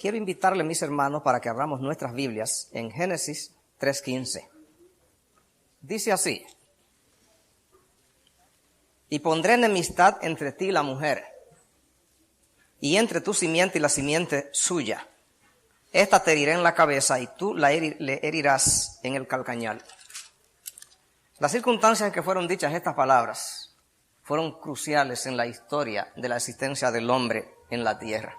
quiero invitarle, mis hermanos, para que abramos nuestras Biblias en Génesis 3:15. Dice así: y pondré enemistad entre ti y la mujer, y entre tu simiente y la simiente suya. Esta te herirá en la cabeza y tú le herirás en el calcañal. Las circunstancias en que fueron dichas estas palabras fueron cruciales en la historia de la existencia del hombre en la tierra.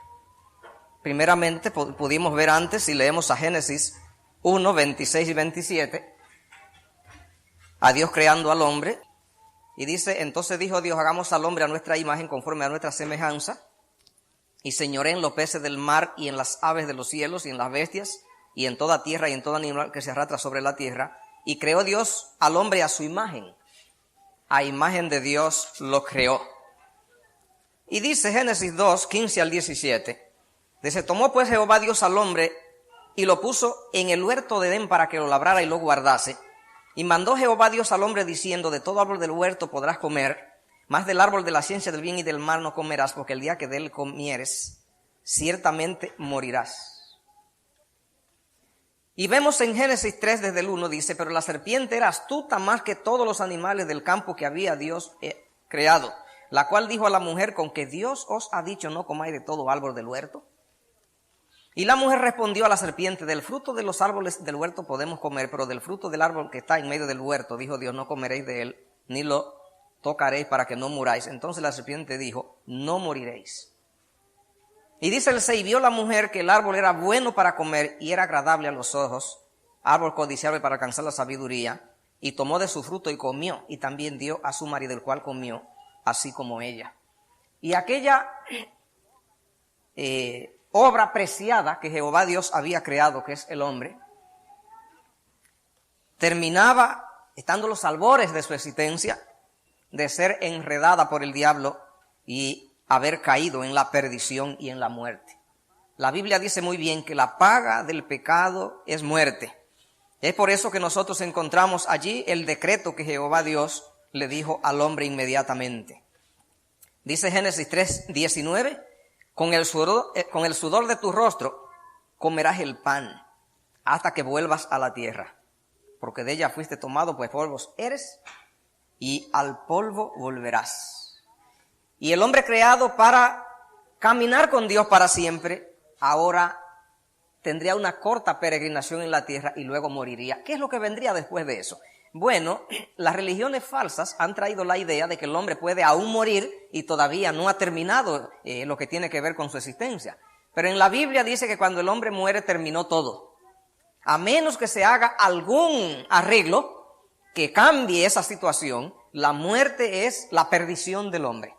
Primeramente, pudimos ver antes, si leemos a Génesis 1, 26 y 27, a Dios creando al hombre, y dice: entonces dijo Dios, hagamos al hombre a nuestra imagen, conforme a nuestra semejanza, y señoré en los peces del mar, y en las aves de los cielos, y en las bestias, y en toda tierra, y en todo animal que se arrastra sobre la tierra. Y creó Dios al hombre a su imagen. A imagen de Dios lo creó. Y dice Génesis 2, 15 al 17. Dice: tomó pues Jehová Dios al hombre y lo puso en el huerto de Edén para que lo labrara y lo guardase. Y mandó Jehová Dios al hombre diciendo: de todo árbol del huerto podrás comer, mas del árbol de la ciencia del bien y del mal no comerás, porque el día que de él comieres, ciertamente morirás. Y vemos en Génesis 3 desde el 1, dice: pero la serpiente era astuta más que todos los animales del campo que había Dios creado, la cual dijo a la mujer: ¿con que Dios os ha dicho no comáis de todo árbol del huerto? Y la mujer respondió a la serpiente: del fruto de los árboles del huerto podemos comer, pero del fruto del árbol que está en medio del huerto, dijo Dios, no comeréis de él, ni lo tocaréis para que no muráis. Entonces la serpiente dijo: no moriréis. Y dice el 6: vio la mujer que el árbol era bueno para comer y era agradable a los ojos, árbol codiciable para alcanzar la sabiduría, y tomó de su fruto y comió, y también dio a su marido, el cual comió, así como ella. Y aquella obra preciada que Jehová Dios había creado, que es el hombre, terminaba, estando los albores de su existencia, de ser enredada por el diablo y haber caído en la perdición y en la muerte. La Biblia dice muy bien que la paga del pecado es muerte. Es por eso que nosotros encontramos allí el decreto que Jehová Dios le dijo al hombre inmediatamente. Dice Génesis 3:19: con el sudor de tu rostro comerás el pan hasta que vuelvas a la tierra, porque de ella fuiste tomado, pues polvos eres, y al polvo volverás. Y el hombre creado para caminar con Dios para siempre, ahora tendría una corta peregrinación en la tierra y luego moriría. ¿Qué es lo que vendría después de eso? Bueno, las religiones falsas han traído la idea de que el hombre puede aún morir y todavía no ha terminado lo que tiene que ver con su existencia. Pero en la Biblia dice que cuando el hombre muere terminó todo. A menos que se haga algún arreglo que cambie esa situación, la muerte es la perdición del hombre.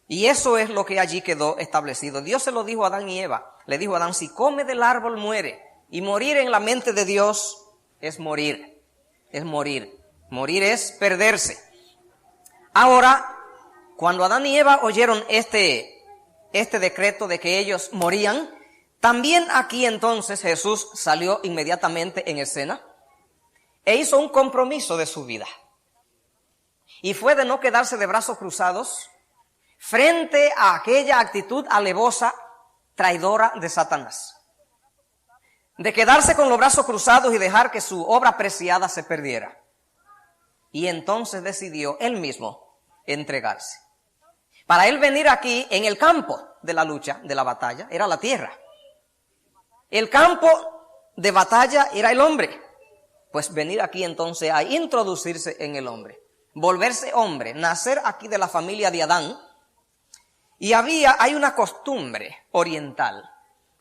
Y eso es lo que allí quedó establecido. Dios se lo dijo a Adán y Eva. Le dijo a Adán: si come del árbol muere. Y morir en la mente de Dios es morir. Es morir. Morir es perderse. Ahora, cuando Adán y Eva oyeron este decreto de que ellos morían, también aquí entonces Jesús salió inmediatamente en escena e hizo un compromiso de su vida. Y fue de no quedarse de brazos cruzados frente a aquella actitud alevosa, traidora de Satanás. De quedarse con los brazos cruzados y dejar que su obra preciada se perdiera. Y entonces decidió él mismo entregarse. Para él venir aquí en el campo de la lucha, de la batalla, era la tierra. El campo de batalla era el hombre. Pues venir aquí entonces a introducirse en el hombre. Volverse hombre, nacer aquí de la familia de Adán. Y hay una costumbre oriental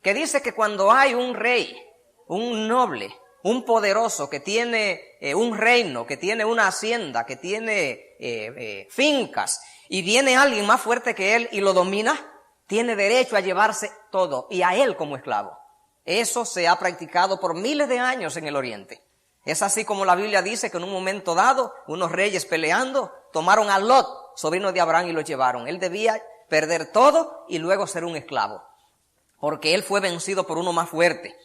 que dice que cuando hay un rey, un noble, un poderoso que tiene un reino, que tiene una hacienda, que tiene fincas, y viene alguien más fuerte que él y lo domina, tiene derecho a llevarse todo y a él como esclavo. Eso se ha practicado por miles de años en el Oriente. Es así como la Biblia dice que en un momento dado, unos reyes peleando, tomaron a Lot, sobrino de Abraham, y lo llevaron. Él debía perder todo y luego ser un esclavo, porque él fue vencido por uno más fuerte.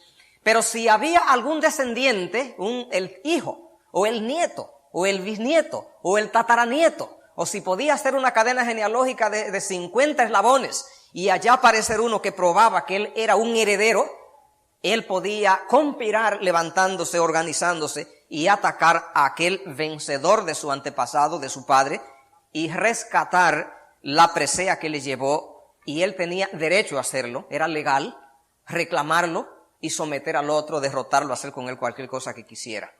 Pero si había algún descendiente, el hijo, o el nieto, o el bisnieto, o el tataranieto, o si podía hacer una cadena genealógica de 50 eslabones, y allá aparecer uno que probaba que él era un heredero, él podía conspirar levantándose, organizándose y atacar a aquel vencedor de su antepasado, de su padre, y rescatar la presea que le llevó, y él tenía derecho a hacerlo, era legal, reclamarlo y someter al otro, derrotarlo, hacer con él cualquier cosa que quisiera.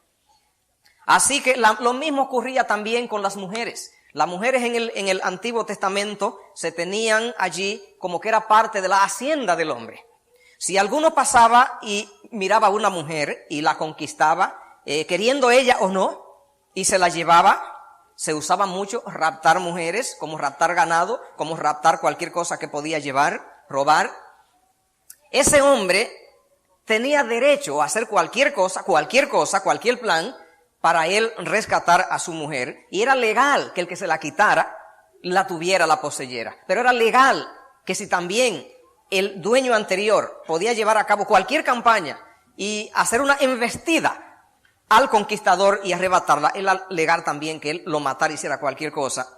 Así que lo mismo ocurría también con las mujeres. Las mujeres en el Antiguo Testamento se tenían allí como que era parte de la hacienda del hombre. Si alguno pasaba y miraba a una mujer y la conquistaba, queriendo ella o no, y se la llevaba, se usaba mucho raptar mujeres, como raptar ganado, como raptar cualquier cosa que podía llevar, robar. Ese hombre tenía derecho a hacer cualquier cosa, cualquier plan, para él rescatar a su mujer, y era legal que el que se la quitara, la tuviera, la poseyera. Pero era legal que si también el dueño anterior podía llevar a cabo cualquier campaña y hacer una embestida al conquistador y arrebatarla, era legal también que él lo matara, hiciera cualquier cosa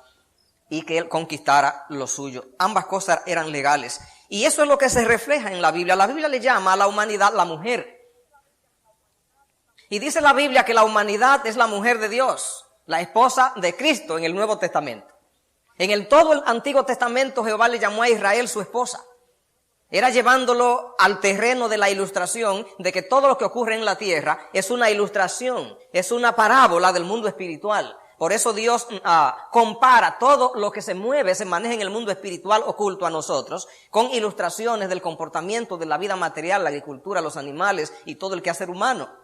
y que él conquistara lo suyo. Ambas cosas eran legales. Y eso es lo que se refleja en la Biblia. La Biblia le llama a la humanidad la mujer. Y dice la Biblia que la humanidad es la mujer de Dios, la esposa de Cristo en el Nuevo Testamento. Todo el Antiguo Testamento Jehová le llamó a Israel su esposa. Era llevándolo al terreno de la ilustración de que todo lo que ocurre en la tierra es una ilustración, es una parábola del mundo espiritual. Por eso Dios compara todo lo que se mueve, se maneja en el mundo espiritual oculto a nosotros, con ilustraciones del comportamiento de la vida material, la agricultura, los animales y todo el quehacer humano.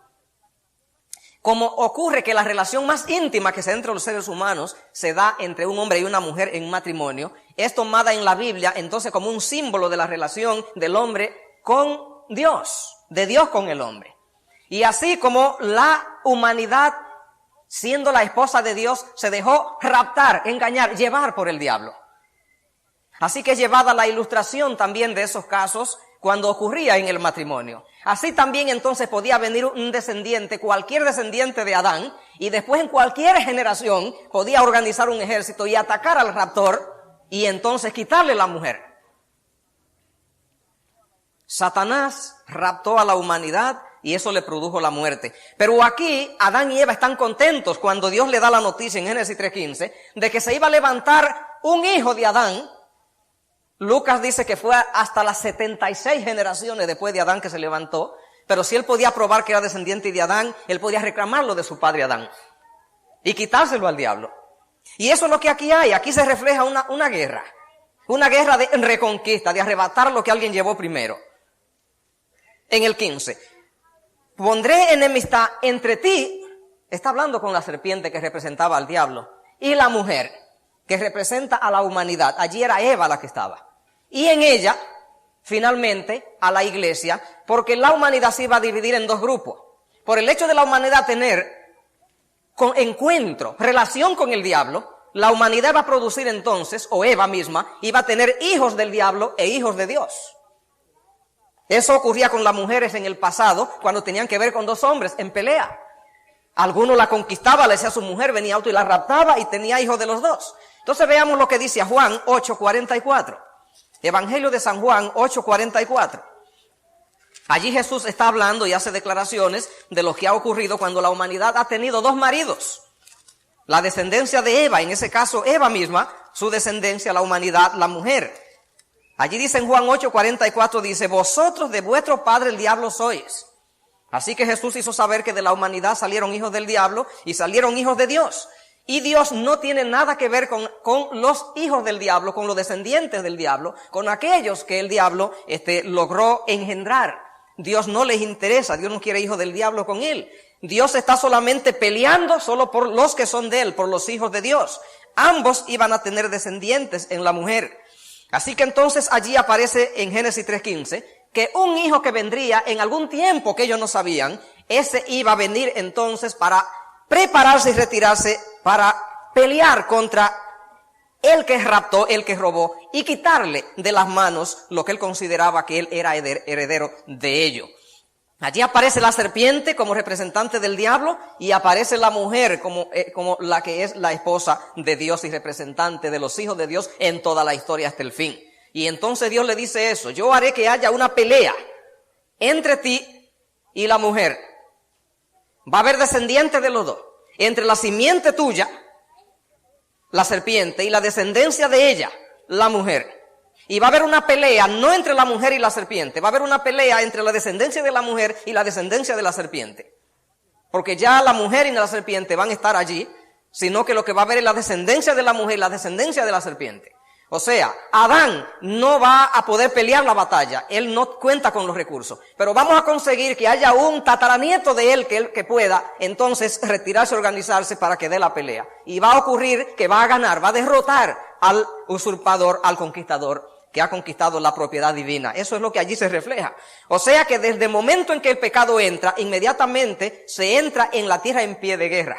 Como ocurre que la relación más íntima que se da entre los seres humanos se da entre un hombre y una mujer en matrimonio, es tomada en la Biblia entonces como un símbolo de la relación del hombre con Dios, de Dios con el hombre. Y así como la humanidad, siendo la esposa de Dios, se dejó raptar, engañar, llevar por el diablo. Así que es llevada la ilustración también de esos casos cuando ocurría en el matrimonio. Así también entonces podía venir un descendiente, cualquier descendiente de Adán, y después en cualquier generación podía organizar un ejército y atacar al raptor y entonces quitarle la mujer. Satanás raptó a la humanidad y eso le produjo la muerte. Pero aquí Adán y Eva están contentos cuando Dios le da la noticia en Génesis 3:15 de que se iba a levantar un hijo de Adán. Lucas dice que fue hasta las 76 generaciones después de Adán que se levantó, pero si él podía probar que era descendiente de Adán, él podía reclamarlo de su padre Adán y quitárselo al diablo. Y eso es lo que aquí hay. Aquí se refleja una guerra de reconquista, de arrebatar lo que alguien llevó primero. En el 15, pondré enemistad entre ti, está hablando con la serpiente que representaba al diablo, y la mujer que representa a la humanidad. Allí era Eva la que estaba. Y en ella, finalmente, a la iglesia, porque la humanidad se iba a dividir en dos grupos. Por el hecho de la humanidad tener encuentro, relación con el diablo, la humanidad va a producir entonces, o Eva misma, iba a tener hijos del diablo e hijos de Dios. Eso ocurría con las mujeres en el pasado, cuando tenían que ver con dos hombres en pelea. Alguno la conquistaba, le decía a su mujer, venía otro y la raptaba y tenía hijos de los dos. Entonces veamos lo que dice a Juan 8:44. Evangelio de San Juan 8:44. Allí Jesús está hablando y hace declaraciones de lo que ha ocurrido cuando la humanidad ha tenido dos maridos. La descendencia de Eva, en ese caso Eva misma, su descendencia, la humanidad, la mujer. Allí dice en Juan 8:44, dice, vosotros de vuestro padre el diablo sois. Así que Jesús hizo saber que de la humanidad salieron hijos del diablo y salieron hijos de Dios. Y Dios no tiene nada que ver con los hijos del diablo, con los descendientes del diablo, con aquellos que el diablo logró engendrar. Dios no les interesa, Dios no quiere hijos del diablo con él. Dios está solamente peleando solo por los que son de él, por los hijos de Dios. Ambos iban a tener descendientes en la mujer. Así que entonces allí aparece en Génesis 3:15 que un hijo que vendría en algún tiempo que ellos no sabían, ese iba a venir entonces para prepararse y retirarse para pelear contra el que raptó, el que robó y quitarle de las manos lo que él consideraba que él era heredero de ello. Allí aparece la serpiente como representante del diablo y aparece la mujer como la que es la esposa de Dios y representante de los hijos de Dios en toda la historia hasta el fin. Y entonces Dios le dice eso: yo haré que haya una pelea entre ti y la mujer. Va a haber descendientes de los dos. Entre la simiente tuya, la serpiente, y la descendencia de ella, la mujer. Y va a haber una pelea no entre la mujer y la serpiente, va a haber una pelea entre la descendencia de la mujer y la descendencia de la serpiente. Porque ya la mujer y la serpiente van a estar allí, sino que lo que va a haber es la descendencia de la mujer y la descendencia de la serpiente. O sea, Adán no va a poder pelear la batalla, él no cuenta con los recursos, pero vamos a conseguir que haya un tataranieto de él que pueda entonces retirarse, organizarse para que dé la pelea. Y va a ocurrir que va a ganar, va a derrotar al usurpador, al conquistador que ha conquistado la propiedad divina. Eso es lo que allí se refleja. O sea que desde el momento en que el pecado entra, inmediatamente se entra en la tierra en pie de guerra.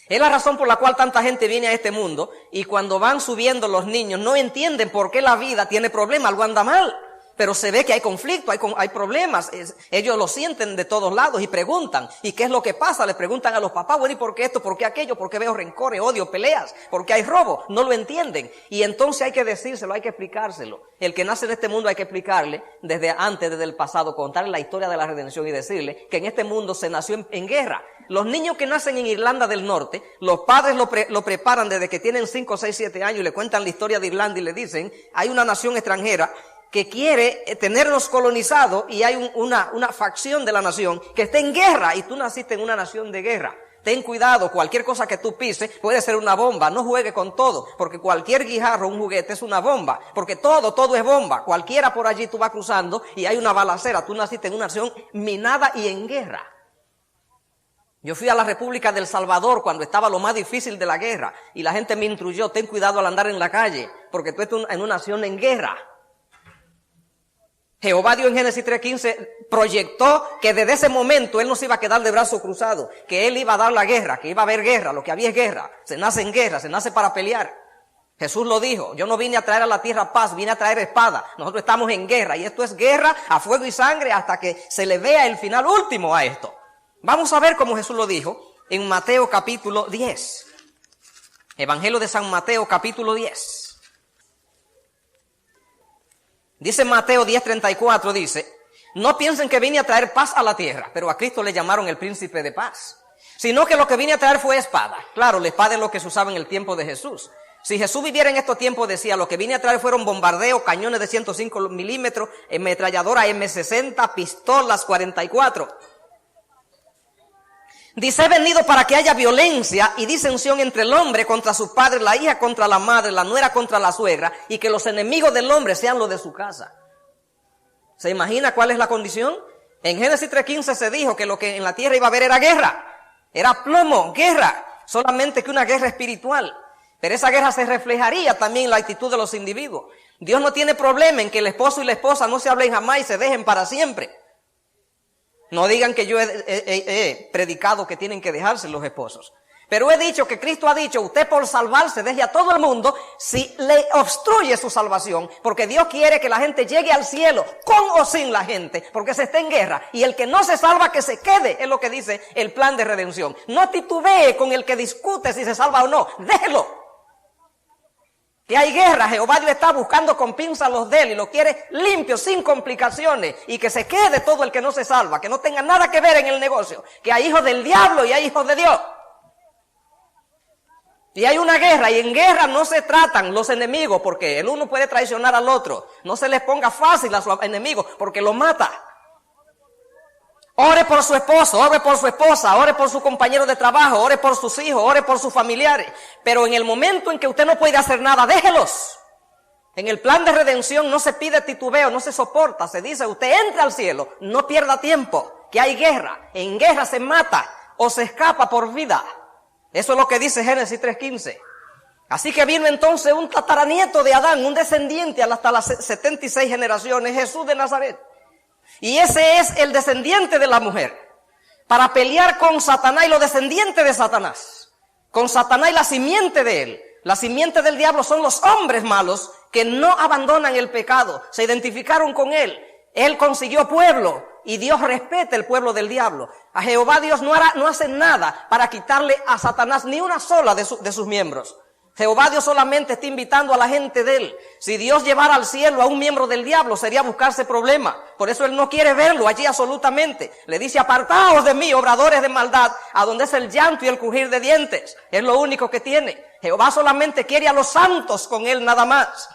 Es la razón por la cual tanta gente viene a este mundo y cuando van subiendo los niños no entienden por qué la vida tiene problemas, algo anda mal. Pero se ve que hay conflicto, hay problemas. Ellos lo sienten de todos lados y preguntan. ¿Y qué es lo que pasa? Le preguntan a los papás: bueno, ¿y por qué esto? ¿Por qué aquello? ¿Por qué veo rencores, odio, peleas? ¿Por qué hay robo? No lo entienden. Y entonces hay que decírselo, hay que explicárselo. El que nace en este mundo hay que explicarle desde el pasado, contarle la historia de la redención y decirle que en este mundo se nació en guerra. Los niños que nacen en Irlanda del Norte, los padres lo preparan desde que tienen 5, 6, 7 años y le cuentan la historia de Irlanda y le dicen: hay una nación extranjera que quiere tenernos colonizados y hay una facción de la nación que está en guerra y tú naciste en una nación de guerra. Ten cuidado, cualquier cosa que tú pises puede ser una bomba, no juegue con todo, porque cualquier guijarro, un juguete es una bomba, porque todo es bomba. Cualquiera por allí tú vas cruzando y hay una balacera, tú naciste en una nación minada y en guerra. Yo fui a la República del Salvador cuando estaba lo más difícil de la guerra y la gente me instruyó: ten cuidado al andar en la calle, porque tú estás en una nación en guerra. Jehová Dios en Génesis 3:15 proyectó que desde ese momento él no se iba a quedar de brazos cruzados, que él iba a dar la guerra, que iba a haber guerra, lo que había es guerra. Se nace en guerra, se nace para pelear. Jesús lo dijo: yo no vine a traer a la tierra paz, vine a traer espada. Nosotros estamos en guerra y esto es guerra a fuego y sangre hasta que se le vea el final último a esto. Vamos a ver cómo Jesús lo dijo en Mateo capítulo 10. Evangelio de San Mateo capítulo 10. Dice Mateo 10:34, dice: no piensen que vine a traer paz a la tierra, pero a Cristo le llamaron el príncipe de paz, sino que lo que vine a traer fue espada. Claro, la espada es lo que se usaba en el tiempo de Jesús. Si Jesús viviera en estos tiempos, decía: lo que vine a traer fueron bombardeos, cañones de 105 milímetros, ametralladora M60, pistolas 44. Dice: he venido para que haya violencia y disensión entre el hombre contra su padre, la hija contra la madre, la nuera contra la suegra, y que los enemigos del hombre sean los de su casa. ¿Se imagina cuál es la condición? En Génesis 3:15 se dijo que lo que en la tierra iba a haber era guerra. Era plomo, guerra. Solamente que una guerra espiritual. Pero esa guerra se reflejaría también en la actitud de los individuos. Dios no tiene problema en que el esposo y la esposa no se hablen jamás y se dejen para siempre. No digan que yo he predicado que tienen que dejarse los esposos. Pero he dicho que Cristo ha dicho: usted por salvarse deje a todo el mundo si le obstruye su salvación. Porque Dios quiere que la gente llegue al cielo, con o sin la gente, porque se está en guerra. Y el que no se salva, que se quede, es lo que dice el plan de redención. No titubee con el que discute si se salva o no, déjelo. Que hay guerra, Jehová Dios está buscando con pinzas los de él y lo quiere limpio, sin complicaciones, y que se quede todo el que no se salva, que no tenga nada que ver en el negocio, que hay hijos del diablo y hay hijos de Dios. Y hay una guerra, y en guerra no se tratan los enemigos, porque el uno puede traicionar al otro. No se les ponga fácil a sus enemigos, porque lo mata. Ore por su esposo, ore por su esposa, ore por su compañero de trabajo, ore por sus hijos, ore por sus familiares. Pero en el momento en que usted no puede hacer nada, déjelos. En el plan de redención no se pide titubeo, no se soporta. Se dice: usted entra al cielo, no pierda tiempo, que hay guerra. En guerra se mata o se escapa por vida. Eso es lo que dice Génesis 3:15. Así que vino entonces un tataranieto de Adán, un descendiente hasta las 76 generaciones, Jesús de Nazaret. Y ese es el descendiente de la mujer, para pelear con Satanás y los descendientes de Satanás. Con Satanás y la simiente de él. La simiente del diablo son los hombres malos que no abandonan el pecado, se identificaron con él. Él consiguió pueblo y Dios respeta el pueblo del diablo. A Jehová Dios no hace nada para quitarle a Satanás ni una sola de sus miembros. Jehová Dios solamente está invitando a la gente de él. Si Dios llevara al cielo a un miembro del diablo, sería buscarse problema. Por eso él no quiere verlo allí absolutamente. Le dice, apartaos de mí, obradores de maldad, a donde es el llanto y el crujir de dientes. Es lo único que tiene. Jehová solamente quiere a los santos con él nada más.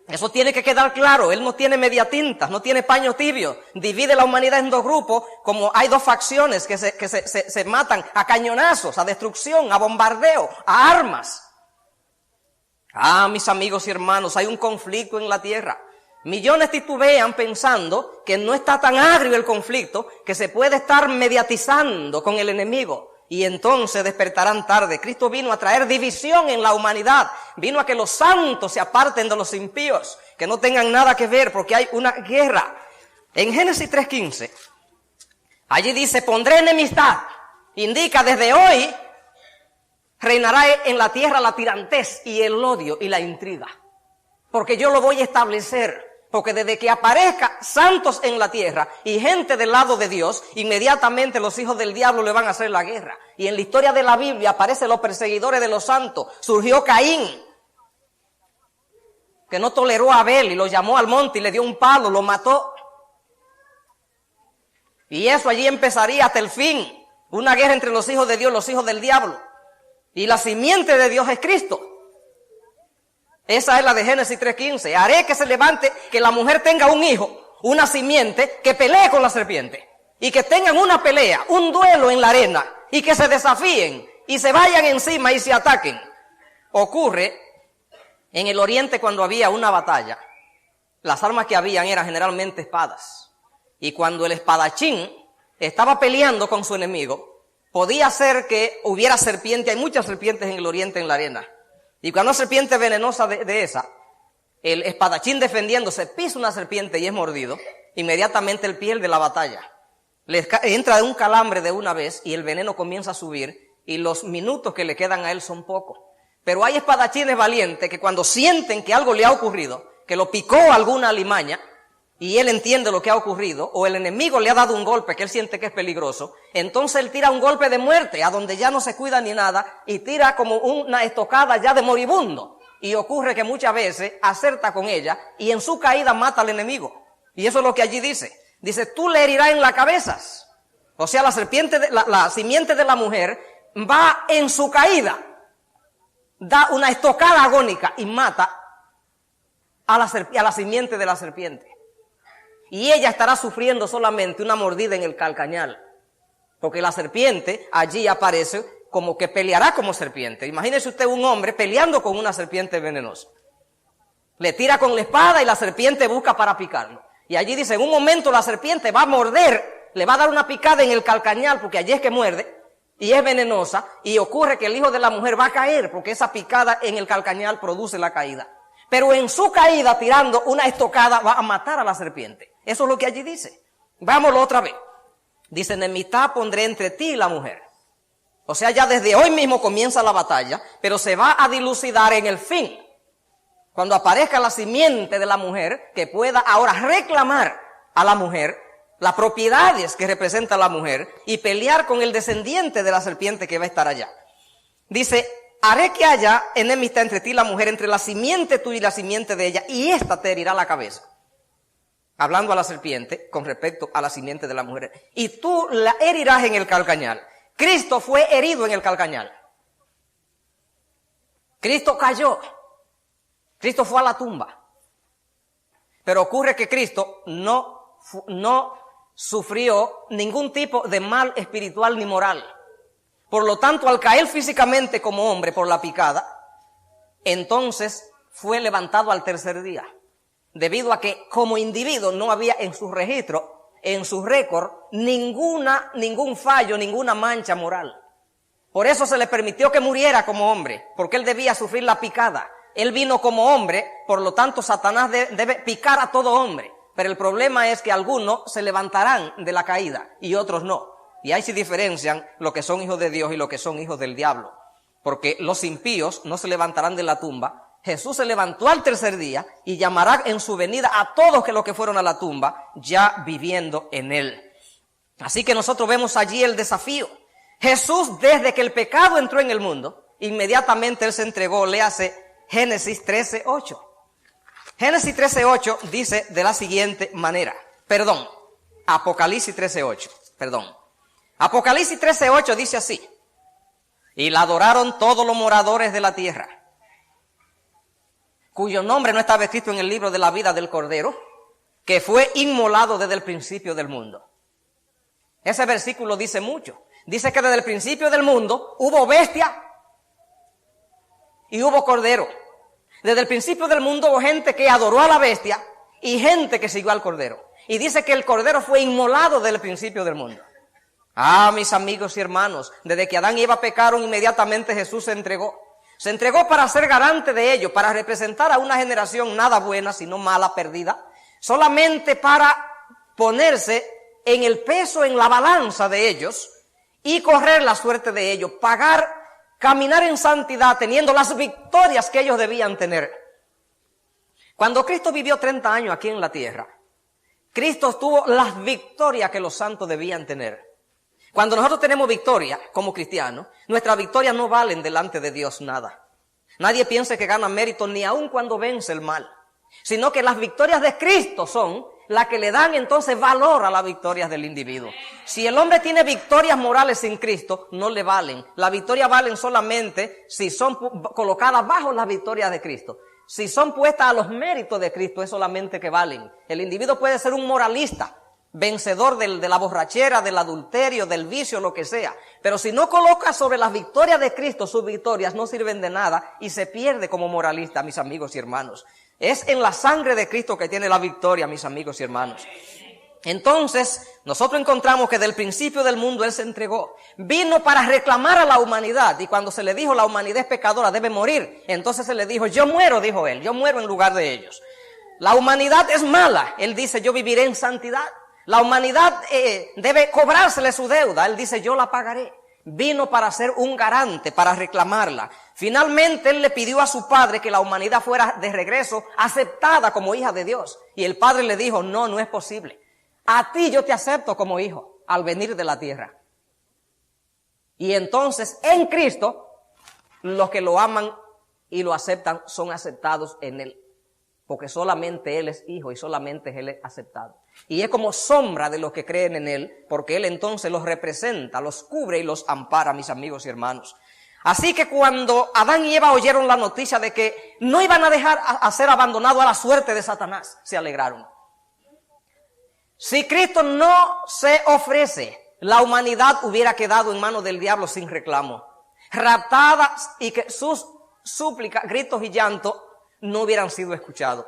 Eso tiene que quedar claro. Él no tiene mediatintas, no tiene paño tibio. Divide la humanidad en dos grupos, como hay dos facciones que se matan a cañonazos, a destrucción, a bombardeo, a armas. Mis amigos y hermanos, hay un conflicto en la tierra. Millones titubean pensando que no está tan agrio el conflicto, que se puede estar mediatizando con el enemigo. Y entonces despertarán tarde. Cristo vino a traer división en la humanidad. Vino a que los santos se aparten de los impíos, que no tengan nada que ver, porque hay una guerra. En Génesis 3:15, allí dice, pondré enemistad. Indica desde hoy reinará en la tierra la tirantez y el odio y la intriga. Porque yo lo voy a establecer. Porque desde que aparezca santos en la tierra y gente del lado de Dios, inmediatamente los hijos del diablo le van a hacer la guerra. Y en la historia de la Biblia aparecen los perseguidores de los santos. Surgió Caín, que no toleró a Abel y lo llamó al monte y le dio un palo, lo mató. Y eso allí empezaría hasta el fin. Una guerra entre los hijos de Dios y los hijos del diablo. Y la simiente de Dios es Cristo. Esa es la de Génesis 3:15. Haré que se levante, que la mujer tenga un hijo, una simiente, que pelee con la serpiente. Y que tengan una pelea, un duelo en la arena. Y que se desafíen y se vayan encima y se ataquen. Ocurre en el oriente cuando había una batalla. Las armas que habían eran generalmente espadas. Y cuando el espadachín estaba peleando con su enemigo, podía ser que hubiera serpiente. Hay muchas serpientes en el oriente en la arena. Y cuando una serpiente venenosa de esa, el espadachín defendiéndose pisa una serpiente y es mordido, inmediatamente él pierde la batalla. Le entra de un calambre de una vez y el veneno comienza a subir y los minutos que le quedan a él son pocos. Pero hay espadachines valientes que cuando sienten que algo le ha ocurrido, que lo picó alguna alimaña y él entiende lo que ha ocurrido, o el enemigo le ha dado un golpe que él siente que es peligroso, entonces él tira un golpe de muerte a donde ya no se cuida ni nada y tira como una estocada ya de moribundo. Y ocurre que muchas veces acerta con ella y en su caída mata al enemigo. Y eso es lo que allí dice. Dice, tú le herirás en las cabezas. O sea, la serpiente, la simiente de la mujer va en su caída, da una estocada agónica y mata a la simiente de la serpiente. Y ella estará sufriendo solamente una mordida en el calcañal. Porque la serpiente allí aparece como que peleará como serpiente. Imagínese usted un hombre peleando con una serpiente venenosa. Le tira con la espada y la serpiente busca para picarlo. Y allí dice, en un momento la serpiente va a morder, le va a dar una picada en el calcañal, porque allí es que muerde, y es venenosa, y ocurre que el hijo de la mujer va a caer, porque esa picada en el calcañal produce la caída. Pero en su caída, tirando una estocada, va a matar a la serpiente. Eso es lo que allí dice. Vámonos otra vez. Dice, enemistad pondré entre ti y la mujer. O sea, ya desde hoy mismo comienza la batalla, pero se va a dilucidar en el fin. Cuando aparezca la simiente de la mujer, que pueda ahora reclamar a la mujer las propiedades que representa la mujer y pelear con el descendiente de la serpiente que va a estar allá. Dice, haré que haya enemistad entre ti y la mujer, entre la simiente tuya y la simiente de ella, y ésta te herirá la cabeza. Hablando a la serpiente con respecto a la simiente de la mujer. Y tú la herirás en el calcañal. Cristo fue herido en el calcañal. Cristo cayó. Cristo fue a la tumba. Pero ocurre que Cristo no sufrió ningún tipo de mal espiritual ni moral. Por lo tanto, al caer físicamente como hombre por la picada, entonces fue levantado al tercer día. Debido a que como individuo no había en su registro, en su récord, ningún fallo, ninguna mancha moral. Por eso se le permitió que muriera como hombre, porque él debía sufrir la picada. Él vino como hombre, por lo tanto Satanás debe picar a todo hombre. Pero el problema es que algunos se levantarán de la caída y otros no. Y ahí se diferencian lo que son hijos de Dios y lo que son hijos del diablo. Porque los impíos no se levantarán de la tumba. Jesús se levantó al tercer día y llamará en su venida a todos los que fueron a la tumba, ya viviendo en él. Así que nosotros vemos allí el desafío. Jesús, desde que el pecado entró en el mundo, inmediatamente Él se entregó. Léase Génesis 13:8. Génesis 13:8 dice de la siguiente manera. Apocalipsis 13:8. Apocalipsis 13:8 dice así. Y la adoraron todos los moradores de la tierra, cuyo nombre no estaba escrito en el libro de la vida del Cordero, que fue inmolado desde el principio del mundo. Ese versículo dice mucho. Dice que desde el principio del mundo hubo bestia y hubo cordero. Desde el principio del mundo hubo gente que adoró a la bestia y gente que siguió al cordero. Y dice que el cordero fue inmolado desde el principio del mundo. Mis amigos y hermanos, desde que Adán y Eva pecaron, inmediatamente Jesús se entregó. Se entregó para ser garante de ello, para representar a una generación nada buena, sino mala, perdida, solamente para ponerse en el peso, en la balanza de ellos y correr la suerte de ellos, caminar en santidad, teniendo las victorias que ellos debían tener. Cuando Cristo vivió 30 años aquí en la tierra, Cristo tuvo las victorias que los santos debían tener. Cuando nosotros tenemos victoria como cristianos, nuestras victorias no valen delante de Dios nada. Nadie piense que gana mérito ni aun cuando vence el mal, sino que las victorias de Cristo son las que le dan entonces valor a las victorias del individuo. Si el hombre tiene victorias morales sin Cristo, no le valen. Las victorias valen solamente si son colocadas bajo las victorias de Cristo. Si son puestas a los méritos de Cristo, es solamente que valen. El individuo puede ser un moralista, vencedor de la borrachera, del adulterio, del vicio, lo que sea. Pero si no coloca sobre las victorias de Cristo, sus victorias no sirven de nada y se pierde como moralista, mis amigos y hermanos. Es en la sangre de Cristo que tiene la victoria, mis amigos y hermanos. Entonces, nosotros encontramos que del principio del mundo Él se entregó. Vino para reclamar a la humanidad. Y cuando se le dijo la humanidad es pecadora, debe morir, entonces se le dijo, yo muero, dijo Él, yo muero en lugar de ellos. La humanidad es mala. Él dice, yo viviré en santidad. La humanidad debe cobrársele su deuda. Él dice, yo la pagaré. Vino para ser un garante, para reclamarla. Finalmente Él le pidió a su Padre que la humanidad fuera de regreso aceptada como hija de Dios. Y el Padre le dijo, no es posible. A ti yo te acepto como hijo al venir de la tierra. Y entonces en Cristo los que lo aman y lo aceptan son aceptados en Él. Porque solamente Él es hijo y solamente Él es aceptado. Y es como sombra de los que creen en Él, porque Él entonces los representa, los cubre y los ampara, mis amigos y hermanos. Así que cuando Adán y Eva oyeron la noticia de que no iban a dejar a ser abandonados a la suerte de Satanás, se alegraron. Si Cristo no se ofrece, la humanidad hubiera quedado en manos del diablo sin reclamo, raptada, y que sus súplicas, gritos y llantos no hubieran sido escuchados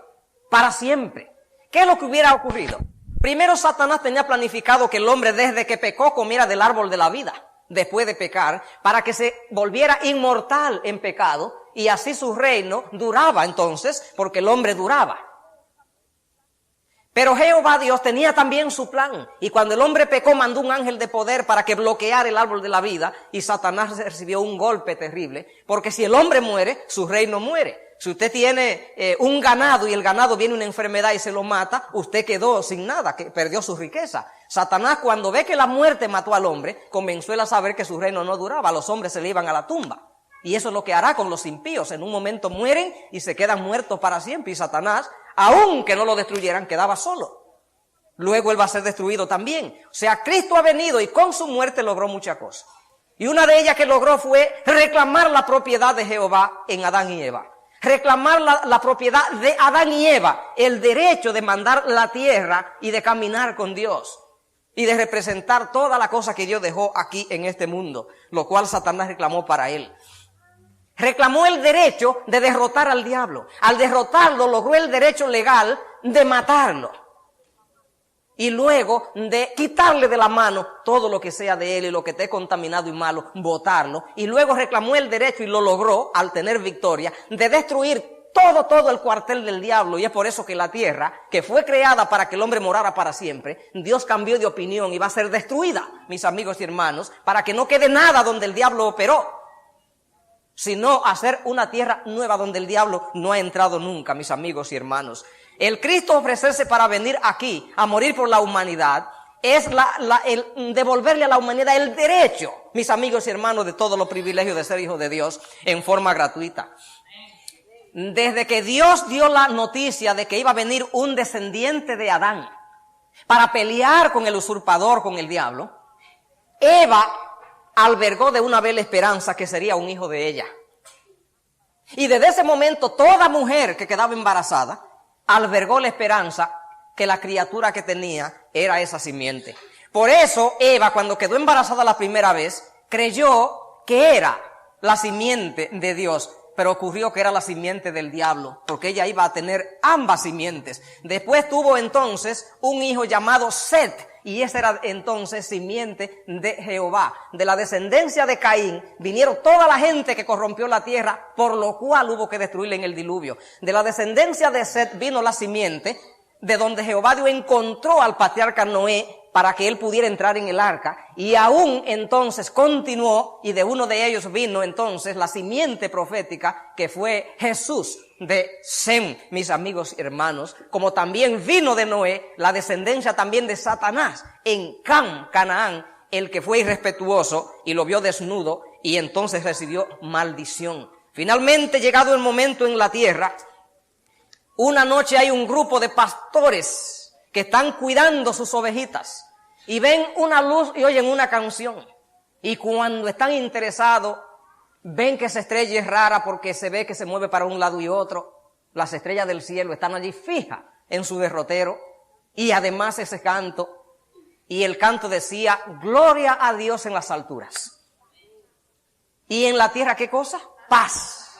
para siempre. ¿Qué es lo que hubiera ocurrido? Primero, Satanás tenía planificado que el hombre desde que pecó comiera del árbol de la vida después de pecar, para que se volviera inmortal en pecado y así su reino duraba entonces, porque el hombre duraba. Pero Jehová Dios tenía también su plan, y cuando el hombre pecó mandó un ángel de poder para que bloqueara el árbol de la vida, y Satanás recibió un golpe terrible, porque si el hombre muere, su reino muere. Si usted tiene un ganado y el ganado viene una enfermedad y se lo mata, usted quedó sin nada, que perdió su riqueza. Satanás, cuando ve que la muerte mató al hombre, comenzó él a saber que su reino no duraba, los hombres se le iban a la tumba. Y eso es lo que hará con los impíos. En un momento mueren y se quedan muertos para siempre. Y Satanás, aunque no lo destruyeran, quedaba solo. Luego él va a ser destruido también. O sea, Cristo ha venido y con su muerte logró muchas cosas. Y una de ellas que logró fue reclamar la propiedad de Jehová en Adán y Eva. Reclamar la propiedad de Adán y Eva, el derecho de mandar la tierra y de caminar con Dios y de representar toda la cosa que Dios dejó aquí en este mundo, lo cual Satanás reclamó para él. Reclamó el derecho de derrotar al diablo. Al derrotarlo logró el derecho legal de matarlo y luego de quitarle de la mano todo lo que sea de él y lo que esté contaminado y malo, botarlo. Y luego reclamó el derecho y lo logró al tener victoria de destruir todo el cuartel del diablo. Y es por eso que la tierra, que fue creada para que el hombre morara para siempre, Dios cambió de opinión y va a ser destruida, mis amigos y hermanos, para que no quede nada donde el diablo operó, sino hacer una tierra nueva donde el diablo no ha entrado nunca, mis amigos y hermanos. El Cristo ofrecerse para venir aquí a morir por la humanidad es el devolverle a la humanidad el derecho, mis amigos y hermanos, de todos los privilegios de ser hijos de Dios en forma gratuita. Desde que Dios dio la noticia de que iba a venir un descendiente de Adán para pelear con el usurpador, con el diablo, Eva albergó de una vez la esperanza que sería un hijo de ella. Y desde ese momento toda mujer que quedaba embarazada albergó la esperanza que la criatura que tenía era esa simiente. Por eso Eva, cuando quedó embarazada la primera vez, creyó que era la simiente de Dios, pero ocurrió que era la simiente del diablo, porque ella iba a tener ambas simientes. Después tuvo entonces un hijo llamado Set, y esa era entonces simiente de Jehová. De la descendencia de Caín vinieron toda la gente que corrompió la tierra, por lo cual hubo que destruirla en el diluvio. De la descendencia de Set vino la simiente de donde Jehová Dios encontró al patriarca Noé para que él pudiera entrar en el arca, y aún entonces continuó, y de uno de ellos vino entonces la simiente profética que fue Jesús de Sem, mis amigos y hermanos, como también vino de Noé la descendencia también de Satanás en Canaán, el que fue irrespetuoso y lo vio desnudo y entonces recibió maldición. Finalmente, llegado el momento en la tierra, una noche hay un grupo de pastores que están cuidando sus ovejitas y ven una luz y oyen una canción. Y cuando están interesados, ven que esa estrella es rara porque se ve que se mueve para un lado y otro. Las estrellas del cielo están allí fijas en su derrotero. Y además ese canto, y el canto decía, gloria a Dios en las alturas. Y en la tierra, ¿qué cosa? Paz.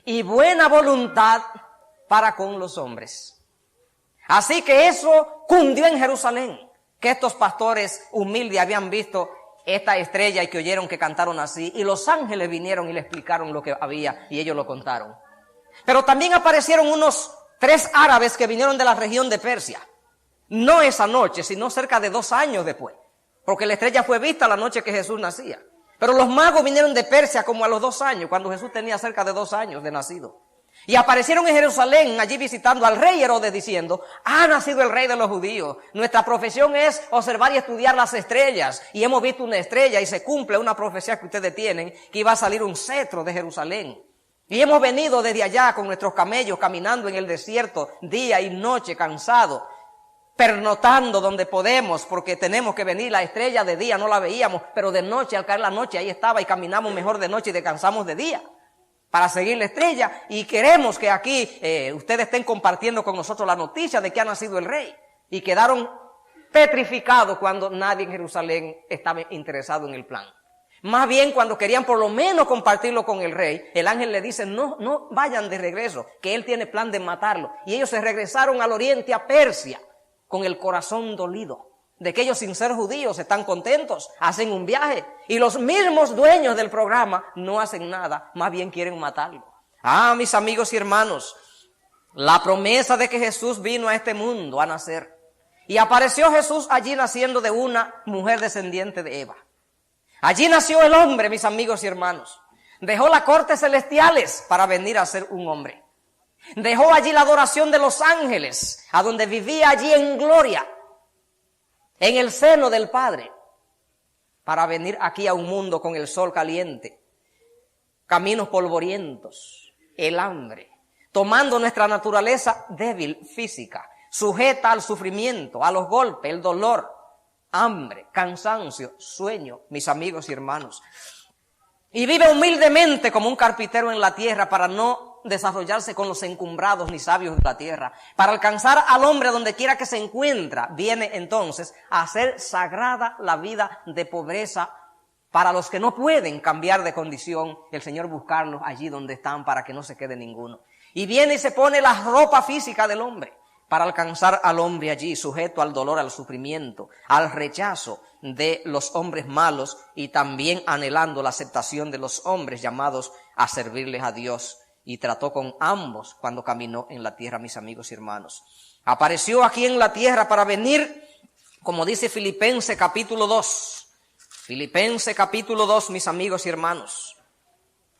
Y buena voluntad para con los hombres. Así que eso cundió en Jerusalén, que estos pastores humildes habían visto esta estrella y que oyeron que cantaron así, y los ángeles vinieron y le explicaron lo que había y ellos lo contaron. Pero también aparecieron unos 3 árabes que vinieron de la región de Persia, no esa noche, sino cerca de 2 años después, porque la estrella fue vista la noche que Jesús nacía. Pero los magos vinieron de Persia como a los 2 años, cuando Jesús tenía cerca de 2 años de nacido. Y aparecieron en Jerusalén, allí visitando al rey Herodes, diciendo, ha nacido el rey de los judíos. Nuestra profesión es observar y estudiar las estrellas. Y hemos visto una estrella y se cumple una profecía que ustedes tienen, que iba a salir un cetro de Jerusalén. Y hemos venido desde allá con nuestros camellos, caminando en el desierto, día y noche, cansados, pernotando donde podemos, porque tenemos que venir. La estrella de día no la veíamos, pero de noche, al caer la noche, ahí estaba, y caminamos mejor de noche y descansamos de día para seguir la estrella. Y queremos que aquí ustedes estén compartiendo con nosotros la noticia de que ha nacido el rey. Y quedaron petrificados cuando nadie en Jerusalén estaba interesado en el plan. Más bien, cuando querían por lo menos compartirlo con el rey, el ángel le dice, no vayan de regreso, que él tiene plan de matarlo. Y ellos se regresaron al oriente, a Persia, con el corazón dolido de que ellos, sin ser judíos, están contentos, hacen un viaje, y los mismos dueños del programa no hacen nada, más bien quieren matarlo. Mis amigos y hermanos, la promesa de que Jesús vino a este mundo a nacer, y apareció Jesús allí naciendo de una mujer descendiente de Eva. Allí nació el hombre, mis amigos y hermanos. Dejó las cortes celestiales para venir a ser un hombre. Dejó allí la adoración de los ángeles, a donde vivía allí en gloria, en el seno del Padre, para venir aquí a un mundo con el sol caliente, caminos polvorientos, el hambre, tomando nuestra naturaleza débil física, sujeta al sufrimiento, a los golpes, el dolor, hambre, cansancio, sueño, mis amigos y hermanos. Y vive humildemente como un carpintero en la tierra para no desarrollarse con los encumbrados ni sabios de la tierra. Para alcanzar al hombre donde quiera que se encuentra, viene entonces a hacer sagrada la vida de pobreza para los que no pueden cambiar de condición. El Señor buscarlos allí donde están para que no se quede ninguno. Y viene y se pone la ropa física del hombre para alcanzar al hombre allí, sujeto al dolor, al sufrimiento, al rechazo de los hombres malos y también anhelando la aceptación de los hombres llamados a servirles a Dios. Y trató con ambos cuando caminó en la tierra, mis amigos y hermanos. Apareció aquí en la tierra para venir, como dice Filipenses capítulo 2. Filipenses capítulo 2, mis amigos y hermanos.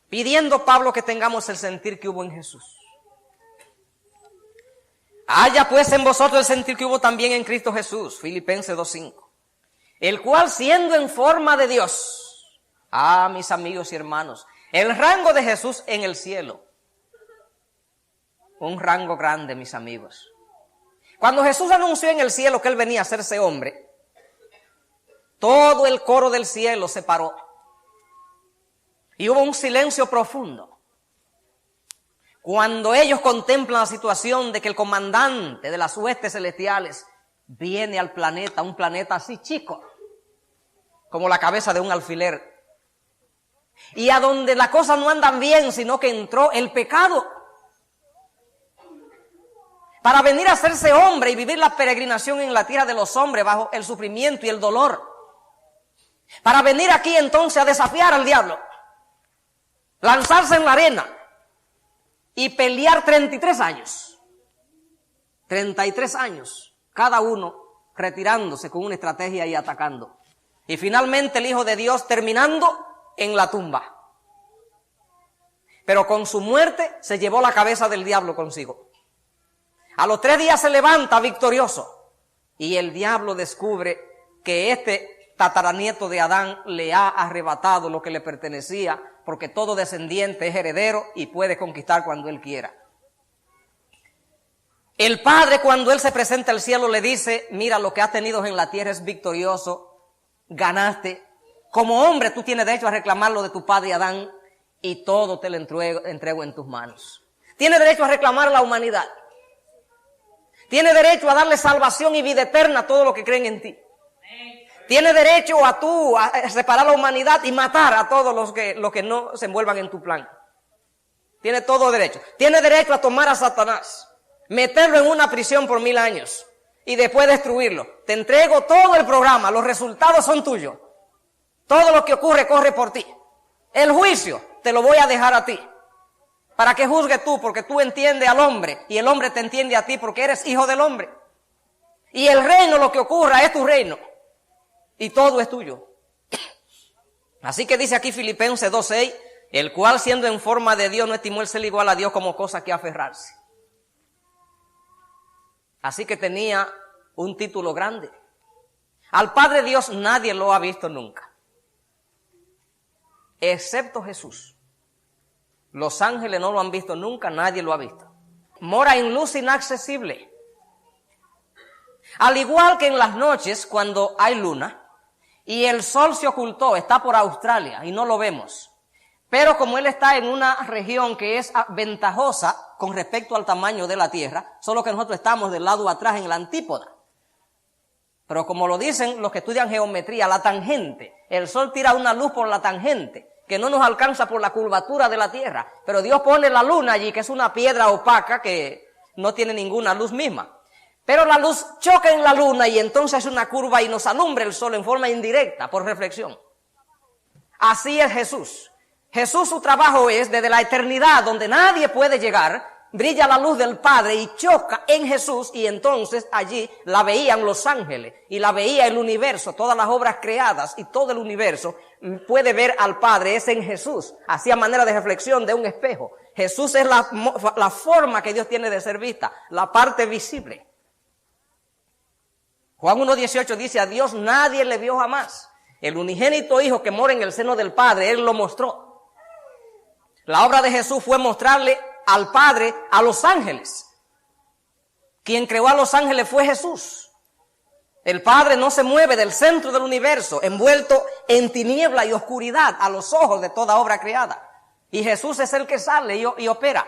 Pidiendo Pablo que tengamos el sentir que hubo en Jesús. Haya pues en vosotros el sentir que hubo también en Cristo Jesús, Filipenses 2:5, el cual siendo en forma de Dios, mis amigos y hermanos, el rango de Jesús en el cielo, un rango grande, mis amigos. Cuando Jesús anunció en el cielo que Él venía a hacerse hombre, todo el coro del cielo se paró y hubo un silencio profundo. Cuando ellos contemplan la situación de que el comandante de las huestes celestiales viene al planeta, un planeta así chico, como la cabeza de un alfiler, y a donde las cosas no andan bien, sino que entró el pecado, para venir a hacerse hombre y vivir la peregrinación en la tierra de los hombres bajo el sufrimiento y el dolor, para venir aquí entonces a desafiar al diablo, lanzarse en la arena y pelear 33 años, 33 años, cada uno retirándose con una estrategia y atacando. Y finalmente el Hijo de Dios terminando en la tumba. Pero con su muerte se llevó la cabeza del diablo consigo. A los 3 días se levanta victorioso y el diablo descubre que este tataranieto de Adán le ha arrebatado lo que le pertenecía, porque todo descendiente es heredero y puede conquistar cuando él quiera. El Padre, cuando Él se presenta al cielo, le dice: mira, lo que has tenido en la tierra es victorioso, ganaste. Como hombre tú tienes derecho a reclamar lo de tu padre Adán y todo te lo entrego en tus manos. Tienes derecho a reclamar la humanidad. Tienes derecho a darle salvación y vida eterna a todos los que creen en ti. Tienes derecho a separar la humanidad y matar a todos los que no se envuelvan en tu plan. Tienes todo derecho. Tienes derecho a tomar a Satanás, meterlo en una prisión por 1000 años y después destruirlo. Te entrego todo el programa, los resultados son tuyos. Todo lo que ocurre corre por ti. El juicio te lo voy a dejar a ti, para que juzgue tú, porque tú entiendes al hombre y el hombre te entiende a ti porque eres hijo del hombre. Y el reino, lo que ocurra es tu reino y todo es tuyo. Así que dice aquí Filipenses 2:6, el cual siendo en forma de Dios no estimó el ser igual a Dios como cosa que aferrarse. Así que tenía un título grande. Al Padre Dios nadie lo ha visto nunca, excepto Jesús. Los ángeles no lo han visto nunca, nadie lo ha visto. Mora en luz inaccesible. Al igual que en las noches cuando hay luna y el sol se ocultó, está por Australia y no lo vemos. Pero como Él está en una región que es ventajosa con respecto al tamaño de la Tierra, solo que nosotros estamos del lado atrás en la antípoda. Pero como lo dicen los que estudian geometría, la tangente, el sol tira una luz por la tangente, que no nos alcanza por la curvatura de la Tierra. Pero Dios pone la luna allí, que es una piedra opaca que no tiene ninguna luz misma. Pero la luz choca en la luna y entonces es una curva y nos alumbra el sol en forma indirecta, por reflexión. Así es Jesús. Jesús, su trabajo es desde la eternidad, donde nadie puede llegar, brilla la luz del Padre y choca en Jesús, y entonces allí la veían los ángeles y la veía el universo, todas las obras creadas y todo el universo puede ver al Padre, es en Jesús, así a manera de reflexión de un espejo. Jesús es la forma que Dios tiene de ser vista, la parte visible. Juan 1:18 dice: a Dios nadie le vio jamás. El unigénito Hijo que mora en el seno del Padre, Él lo mostró. La obra de Jesús fue mostrarle al Padre a los ángeles. Quien creó a los ángeles fue Jesús. El Padre no se mueve del centro del universo, envuelto en tiniebla y oscuridad a los ojos de toda obra creada. Y Jesús es el que sale y opera.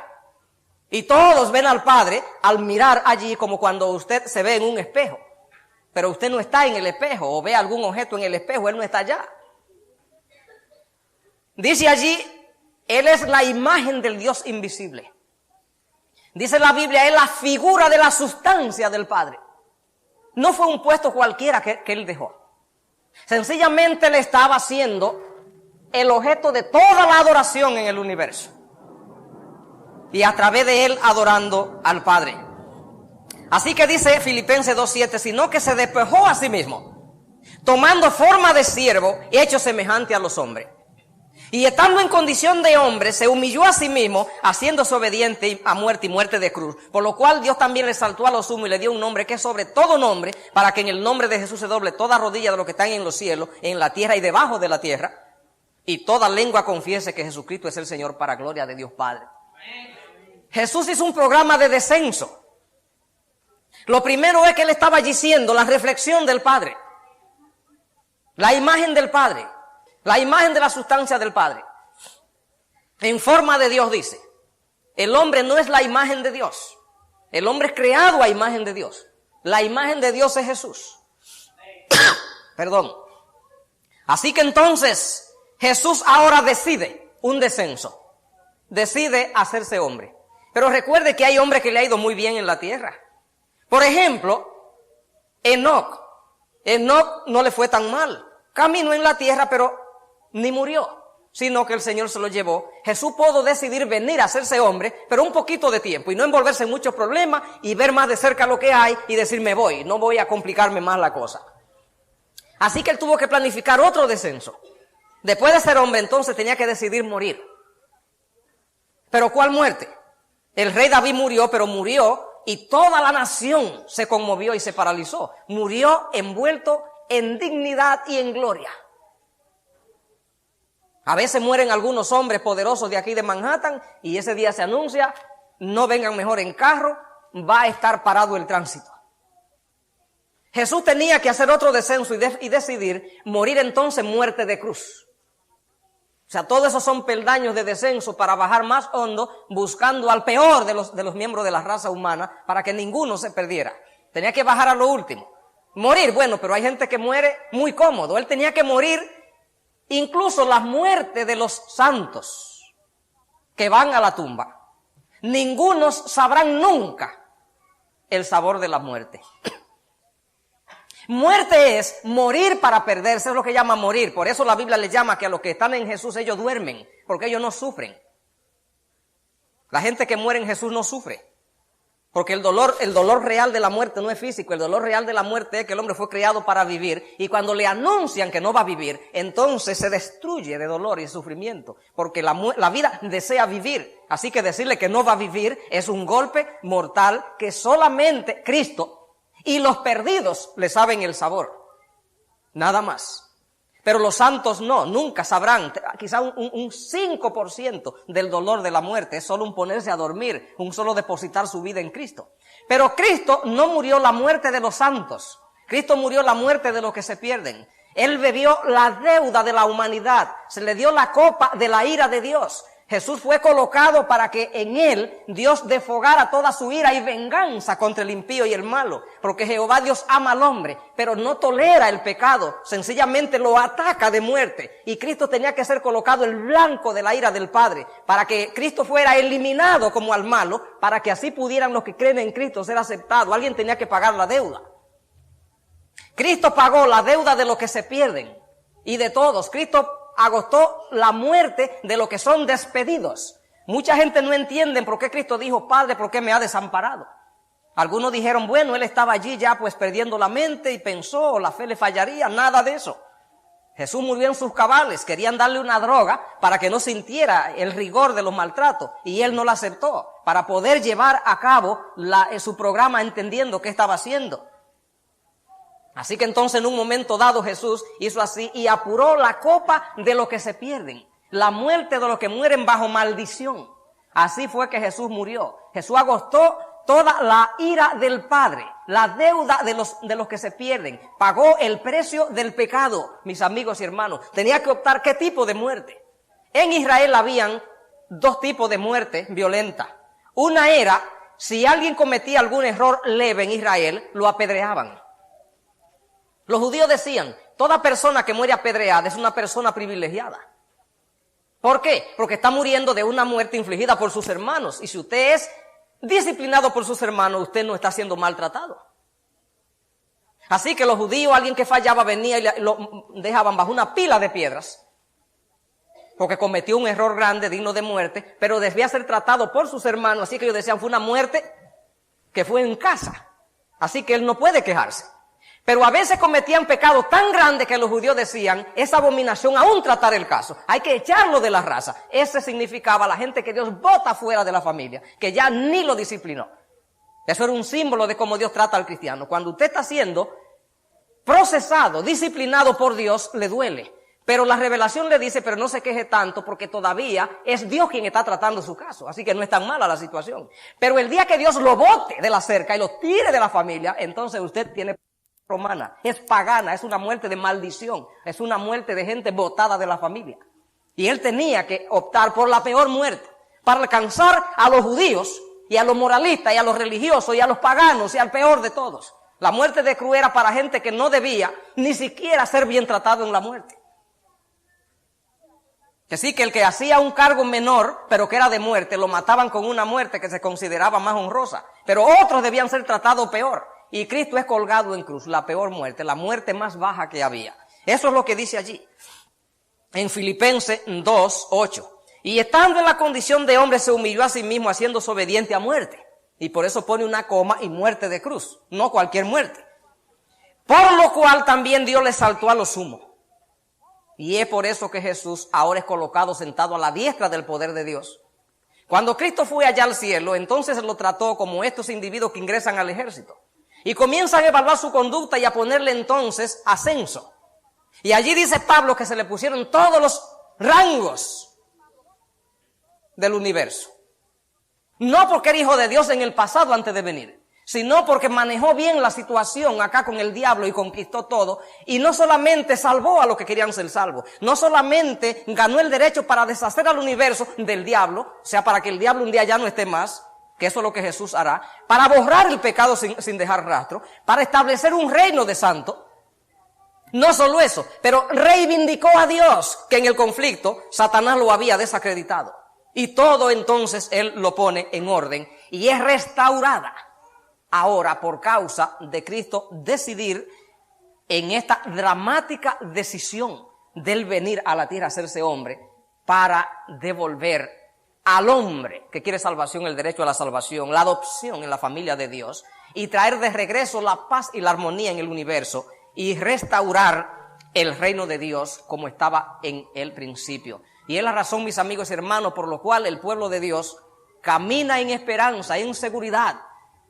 Y todos ven al Padre al mirar allí, como cuando usted se ve en un espejo. Pero usted no está en el espejo, o ve algún objeto en el espejo, Él no está allá. Dice allí: Él es la imagen del Dios invisible. Dice la Biblia: es la figura de la sustancia del Padre. No fue un puesto cualquiera que Él dejó. Sencillamente Él estaba siendo el objeto de toda la adoración en el universo. Y a través de Él adorando al Padre. Así que dice Filipenses 2:7, sino que se despojó a sí mismo, tomando forma de siervo, hecho semejante a los hombres. Y estando en condición de hombre, se humilló a sí mismo, haciéndose obediente a muerte y muerte de cruz. Por lo cual Dios también le exaltó a lo sumo y le dio un nombre que es sobre todo nombre, para que en el nombre de Jesús se doble toda rodilla de los que están en los cielos, en la tierra y debajo de la tierra, y toda lengua confiese que Jesucristo es el Señor, para gloria de Dios Padre. Jesús hizo un programa de descenso. Lo primero es que Él estaba allí siendo la reflexión del Padre, la imagen del Padre, la imagen de la sustancia del Padre. En forma de Dios, dice. El hombre no es la imagen de Dios. El hombre es creado a imagen de Dios. La imagen de Dios es Jesús. Perdón. Así que entonces Jesús ahora decide un descenso. Decide hacerse hombre. Pero recuerde que hay hombres que le ha ido muy bien en la tierra. Por ejemplo, Enoc. Enoc no le fue tan mal. Caminó en la tierra, pero ni murió, sino que el Señor se lo llevó. Jesús pudo decidir venir a hacerse hombre, pero un poquito de tiempo, y no envolverse en muchos problemas, y ver más de cerca lo que hay, y decir, me voy, no voy a complicarme más la cosa. Así que Él tuvo que planificar otro descenso. Después de ser hombre, entonces tenía que decidir morir. ¿Pero cuál muerte? El rey David murió, pero murió, y toda la nación se conmovió y se paralizó. Murió envuelto en dignidad y en gloria. A veces mueren algunos hombres poderosos de aquí de Manhattan y ese día se anuncia, no vengan mejor en carro, va a estar parado el tránsito. Jesús tenía que hacer otro descenso y decidir morir entonces muerte de cruz. O sea, todos esos son peldaños de descenso para bajar más hondo, buscando al peor de los miembros de la raza humana para que ninguno se perdiera. Tenía que bajar a lo último. Morir, bueno, pero hay gente que muere muy cómodo. Él tenía que morir. Incluso la muerte de los santos que van a la tumba, ningunos sabrán nunca el sabor de la muerte. Muerte es morir para perderse, es lo que llama morir. Por eso la Biblia le llama que a los que están en Jesús ellos duermen, porque ellos no sufren. La gente que muere en Jesús no sufre. Porque el dolor real de la muerte no es físico, el dolor real de la muerte es que el hombre fue creado para vivir, y cuando le anuncian que no va a vivir, entonces se destruye de dolor y sufrimiento, porque la vida desea vivir. Así que decirle que no va a vivir es un golpe mortal que solamente Cristo y los perdidos le saben el sabor. Nada más. Pero los santos no, nunca sabrán, quizá un 5% del dolor de la muerte, es solo un ponerse a dormir, un solo depositar su vida en Cristo. Pero Cristo no murió la muerte de los santos, Cristo murió la muerte de los que se pierden. Él bebió la deuda de la humanidad, se le dio la copa de la ira de Dios. Jesús fue colocado para que en Él Dios desfogara toda su ira y venganza contra el impío y el malo. Porque Jehová Dios ama al hombre, pero no tolera el pecado, sencillamente lo ataca de muerte. Y Cristo tenía que ser colocado el blanco de la ira del Padre, para que Cristo fuera eliminado como al malo, para que así pudieran los que creen en Cristo ser aceptados. Alguien tenía que pagar la deuda. Cristo pagó la deuda de los que se pierden y de todos. Cristo agotó la muerte de los que son despedidos. Mucha gente no entiende por qué Cristo dijo, Padre, ¿por qué me ha desamparado? Algunos dijeron, bueno, Él estaba allí ya pues perdiendo la mente y pensó, la fe le fallaría. Nada de eso. Jesús murió en sus cabales, querían darle una droga para que no sintiera el rigor de los maltratos y Él no la aceptó, para poder llevar a cabo su programa entendiendo qué estaba haciendo. Así que entonces en un momento dado Jesús hizo así y apuró la copa de los que se pierden, la muerte de los que mueren bajo maldición. Así fue que Jesús murió. Jesús agotó toda la ira del Padre, la deuda de los que se pierden, pagó el precio del pecado, mis amigos y hermanos. Tenía que optar qué tipo de muerte. En Israel habían dos tipos de muerte violenta. Una era, si alguien cometía algún error leve en Israel, lo apedreaban. Los judíos decían, toda persona que muere apedreada es una persona privilegiada. ¿Por qué? Porque está muriendo de una muerte infligida por sus hermanos. Y si usted es disciplinado por sus hermanos, usted no está siendo maltratado. Así que los judíos, alguien que fallaba venía y lo dejaban bajo una pila de piedras, porque cometió un error grande, digno de muerte, pero debía ser tratado por sus hermanos. Así que ellos decían, fue una muerte que fue en casa. Así que él no puede quejarse. Pero a veces cometían pecados tan grandes que los judíos decían, es abominación aún tratar el caso, hay que echarlo de la raza. Ese significaba la gente que Dios bota fuera de la familia, que ya ni lo disciplinó. Eso era un símbolo de cómo Dios trata al cristiano. Cuando usted está siendo procesado, disciplinado por Dios, le duele. Pero la revelación le dice, pero no se queje tanto porque todavía es Dios quien está tratando su caso. Así que no es tan mala la situación. Pero el día que Dios lo bote de la cerca y lo tire de la familia, entonces usted tiene romana, es pagana, es una muerte de maldición, es una muerte de gente botada de la familia. Y él tenía que optar por la peor muerte para alcanzar a los judíos y a los moralistas y a los religiosos y a los paganos y al peor de todos. La muerte de cruz era para gente que no debía ni siquiera ser bien tratado en la muerte. Que sí, que el que hacía un cargo menor, pero que era de muerte, lo mataban con una muerte que se consideraba más honrosa. Pero otros debían ser tratados peor. Y Cristo es colgado en cruz, la peor muerte, la muerte más baja que había. Eso es lo que dice allí. En Filipenses 2:8. Y estando en la condición de hombre se humilló a sí mismo haciéndose obediente a muerte. Y por eso pone una coma y muerte de cruz, no cualquier muerte. Por lo cual también Dios le exaltó a lo sumo. Y es por eso que Jesús ahora es colocado sentado a la diestra del poder de Dios. Cuando Cristo fue allá al cielo, entonces lo trató como estos individuos que ingresan al ejército. Y comienzan a evaluar su conducta y a ponerle entonces ascenso. Y allí dice Pablo que se le pusieron todos los rangos del universo. No porque era hijo de Dios en el pasado antes de venir, sino porque manejó bien la situación acá con el diablo y conquistó todo. Y no solamente salvó a los que querían ser salvos, no solamente ganó el derecho para deshacer al universo del diablo, o sea, para que el diablo un día ya no esté más, que eso es lo que Jesús hará, para borrar el pecado sin dejar rastro, para establecer un reino de santos. No solo eso, pero reivindicó a Dios, que en el conflicto Satanás lo había desacreditado. Y todo entonces Él lo pone en orden y es restaurada ahora por causa de Cristo decidir en esta dramática decisión del venir a la tierra a hacerse hombre para devolver al hombre que quiere salvación, el derecho a la salvación, la adopción en la familia de Dios y traer de regreso la paz y la armonía en el universo y restaurar el reino de Dios como estaba en el principio. Y es la razón, mis amigos y hermanos, por lo cual el pueblo de Dios camina en esperanza, en seguridad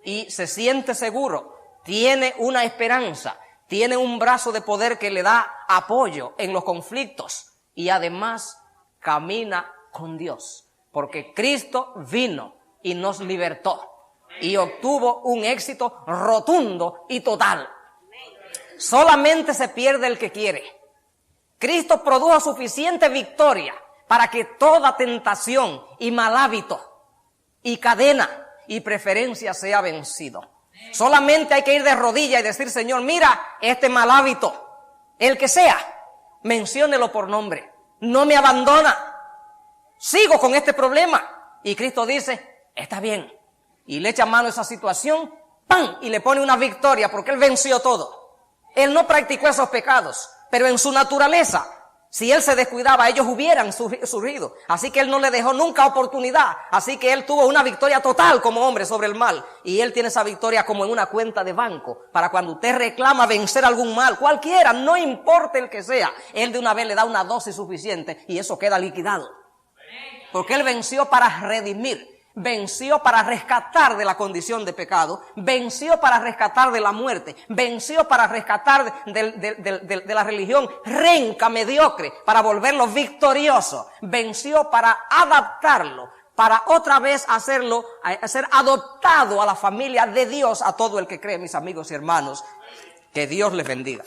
y se siente seguro, tiene una esperanza, tiene un brazo de poder que le da apoyo en los conflictos y además camina con Dios. Porque Cristo vino y nos libertó y obtuvo un éxito rotundo y total. Solamente se pierde el que quiere. Cristo produjo suficiente victoria para que toda tentación y mal hábito y cadena y preferencia sea vencido. Solamente hay que ir de rodillas y decir, Señor, mira este mal hábito, el que sea, menciónelo por nombre, no me abandona. Sigo con este problema. Y Cristo dice, está bien. Y le echa mano a esa situación, ¡pam! Y le pone una victoria porque Él venció todo. Él no practicó esos pecados, pero en su naturaleza, si Él se descuidaba, ellos hubieran surgido. Así que Él no le dejó nunca oportunidad. Así que Él tuvo una victoria total como hombre sobre el mal. Y Él tiene esa victoria como en una cuenta de banco. Para cuando usted reclama vencer algún mal, cualquiera, no importa el que sea, Él de una vez le da una dosis suficiente y eso queda liquidado. Porque Él venció para redimir, venció para rescatar de la condición de pecado, venció para rescatar de la muerte, venció para rescatar de la religión renca, mediocre, para volverlo victorioso, venció para adaptarlo, para otra vez hacerlo, ser adoptado a la familia de Dios, a todo el que cree, mis amigos y hermanos. Que Dios les bendiga.